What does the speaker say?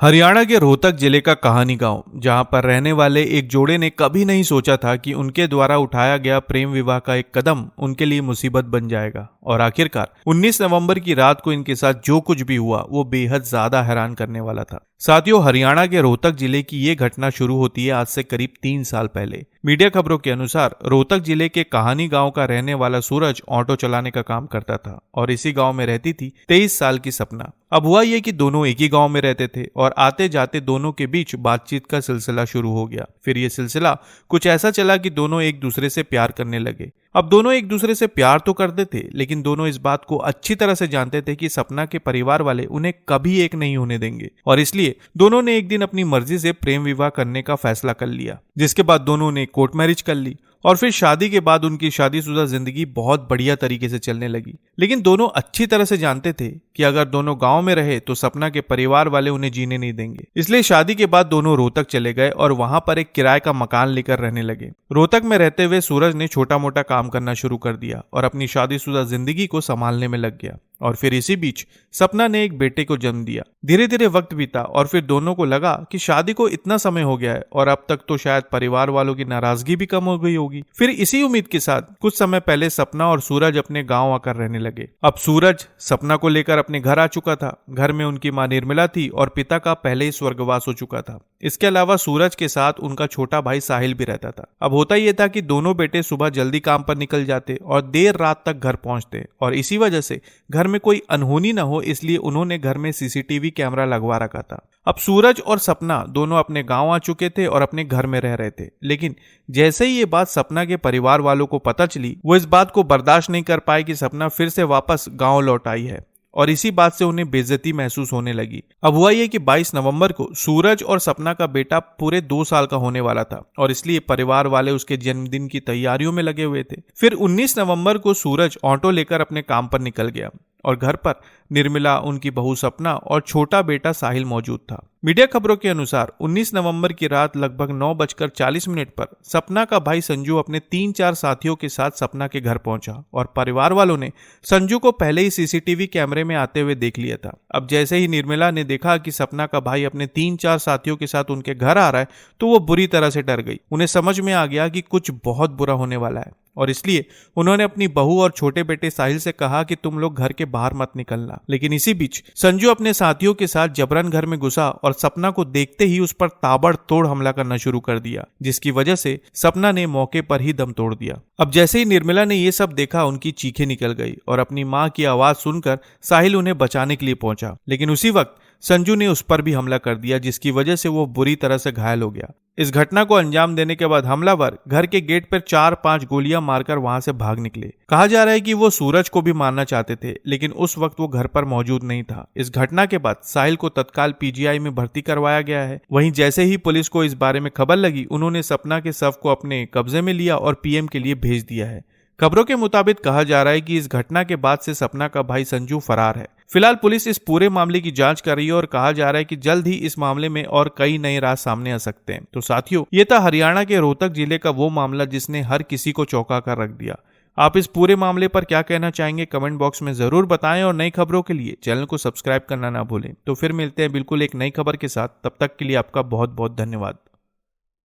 हरियाणा के रोहतक जिले का कहानी गांव, जहां पर रहने वाले एक जोड़े ने कभी नहीं सोचा था कि उनके द्वारा उठाया गया प्रेम विवाह का एक कदम उनके लिए मुसीबत बन जाएगा। और आखिरकार 19 नवंबर की रात को इनके साथ जो कुछ भी हुआ वो बेहद ज्यादा हैरान करने वाला था। साथियों, हरियाणा के रोहतक जिले की ये घटना शुरू होती है आज से करीब 3 साल पहले। मीडिया खबरों के अनुसार रोहतक जिले के कहानी गांव का रहने वाला सूरज ऑटो चलाने का काम करता था और इसी गांव में रहती थी 23 साल की सपना। अब हुआ ये कि दोनों एक ही गांव में रहते थे और आते जाते दोनों के बीच बातचीत का सिलसिला शुरू हो गया। फिर ये सिलसिला कुछ ऐसा चला कि दोनों एक दूसरे से प्यार करने लगे। अब दोनों एक दूसरे से प्यार तो करते थे, लेकिन दोनों इस बात को अच्छी तरह से जानते थे कि सपना के परिवार वाले उन्हें कभी एक नहीं होने देंगे। और इसलिए दोनों ने एक दिन अपनी मर्जी से प्रेम विवाह करने का फैसला कर लिया, जिसके बाद दोनों ने कोर्ट मैरिज कर ली। और फिर शादी के बाद उनकी शादीशुदा जिंदगी बहुत बढ़िया तरीके से चलने लगी। लेकिन दोनों अच्छी तरह से जानते थे कि अगर दोनों गांव में रहे तो सपना के परिवार वाले उन्हें जीने नहीं देंगे। इसलिए शादी के बाद दोनों रोहतक चले गए और वहां पर एक किराए का मकान लेकर रहने लगे। रोहतक में रहते हुए सूरज ने छोटा मोटा काम करना शुरू कर दिया और अपनी शादीशुदा जिंदगी को संभालने में लग गया। और फिर इसी बीच सपना ने एक बेटे को जन्म दिया। धीरे धीरे वक्त बीता और फिर दोनों को लगा कि शादी को इतना समय हो गया है और अब तक तो शायद परिवार वालों की नाराजगी भी कम हो गई होगी। फिर इसी उम्मीद के साथ कुछ समय पहले सपना और सूरज अपने गांव आकर रहने लगे। अब सूरज सपना को लेकर अपने घर आ चुका था। घर में उनकी मां निर्मला थी और पिता का पहले ही स्वर्गवास हो चुका था। इसके अलावा सूरज के साथ उनका छोटा भाई साहिल भी रहता था। अब होता यह था कि दोनों बेटे सुबह जल्दी काम पर निकल जाते और देर रात तक घर पहुंचते और इसी वजह से घर में कोई अनहोनी न हो, इसलिए उन्होंने घर में सीसीटीवी कैमरा लगवा रखा था। अब सूरज और सपना दोनों अपने गांव आ चुके थे और अपने घर में रह रहे थे। लेकिन जैसे ही ये बात सपना के परिवार वालों को पता चली, वो इस बात को बर्दाश्त नहीं कर पाए कि सपना फिर से वापस गांव लौट आई है और इसी बात से उन्हें बेइज्जती महसूस होने लगी। अब हुआ ये कि 22 नवंबर को सूरज और सपना का बेटा पूरे 2 साल का होने वाला था और इसलिए परिवार वाले उसके जन्मदिन की तैयारियों में लगे हुए थे। फिर 19 नवंबर को सूरज ऑटो लेकर अपने काम पर निकल गया और घर पर निर्मला, उनकी बहू सपना और छोटा बेटा साहिल मौजूद था। मीडिया खबरों के अनुसार 19 नवंबर की रात लगभग 9:40 पर सपना का भाई संजू अपने 3-4 साथियों के साथ सपना के घर पहुंचा और परिवार वालों ने संजू को पहले ही सीसीटीवी कैमरे में आते हुए देख लिया था। अब जैसे ही निर्मला ने देखा कि सपना का भाई अपने 3-4 साथियों के साथ उनके घर आ रहा है तो वो बुरी तरह से डर गई। उन्हें समझ में आ गया कि कुछ बहुत बुरा होने वाला है और इसलिए उन्होंने अपनी बहू और छोटे बेटे साहिल से कहा कि तुम लोग घर के बाहर मत निकलना। लेकिन इसी बीच संजू अपने साथियों के साथ जबरन घर में घुसा और सपना को देखते ही उस पर ताबड़तोड़ हमला करना शुरू कर दिया, जिसकी वजह से सपना ने मौके पर ही दम तोड़ दिया। अब जैसे ही निर्मला ने ये सब देखा, उनकी चीखें निकल गई और अपनी मां की आवाज सुनकर साहिल उन्हें बचाने के लिए पहुंचा। लेकिन उसी वक्त संजू ने उस पर भी हमला कर दिया, जिसकी वजह से वो बुरी तरह से घायल हो गया। इस घटना को अंजाम देने के बाद हमलावर घर के गेट पर 4-5 गोलियां मारकर वहां से भाग निकले। कहा जा रहा है कि वो सूरज को भी मारना चाहते थे, लेकिन उस वक्त वो घर पर मौजूद नहीं था। इस घटना के बाद साहिल को तत्काल पीजीआई में भर्ती करवाया गया है। वहीं जैसे ही पुलिस को इस बारे में खबर लगी, उन्होंने सपना के शव को अपने कब्जे में लिया और पीएम के लिए भेज दिया है। खबरों के मुताबिक कहा जा रहा है कि इस घटना के बाद से सपना का भाई संजू फरार है। फिलहाल पुलिस इस पूरे मामले की जांच कर रही है और कहा जा रहा है कि जल्द ही इस मामले में और कई नए राज सामने आ सकते हैं। तो साथियों, ये था हरियाणा के रोहतक जिले का वो मामला जिसने हर किसी को चौंका कर रख दिया। आप इस पूरे मामले पर क्या कहना चाहेंगे, कमेंट बॉक्स में जरूर बताएं और नई खबरों के लिए चैनल को सब्सक्राइब करना ना भूलें। तो फिर मिलते हैं बिल्कुल एक नई खबर के साथ। तब तक के लिए आपका बहुत बहुत धन्यवाद।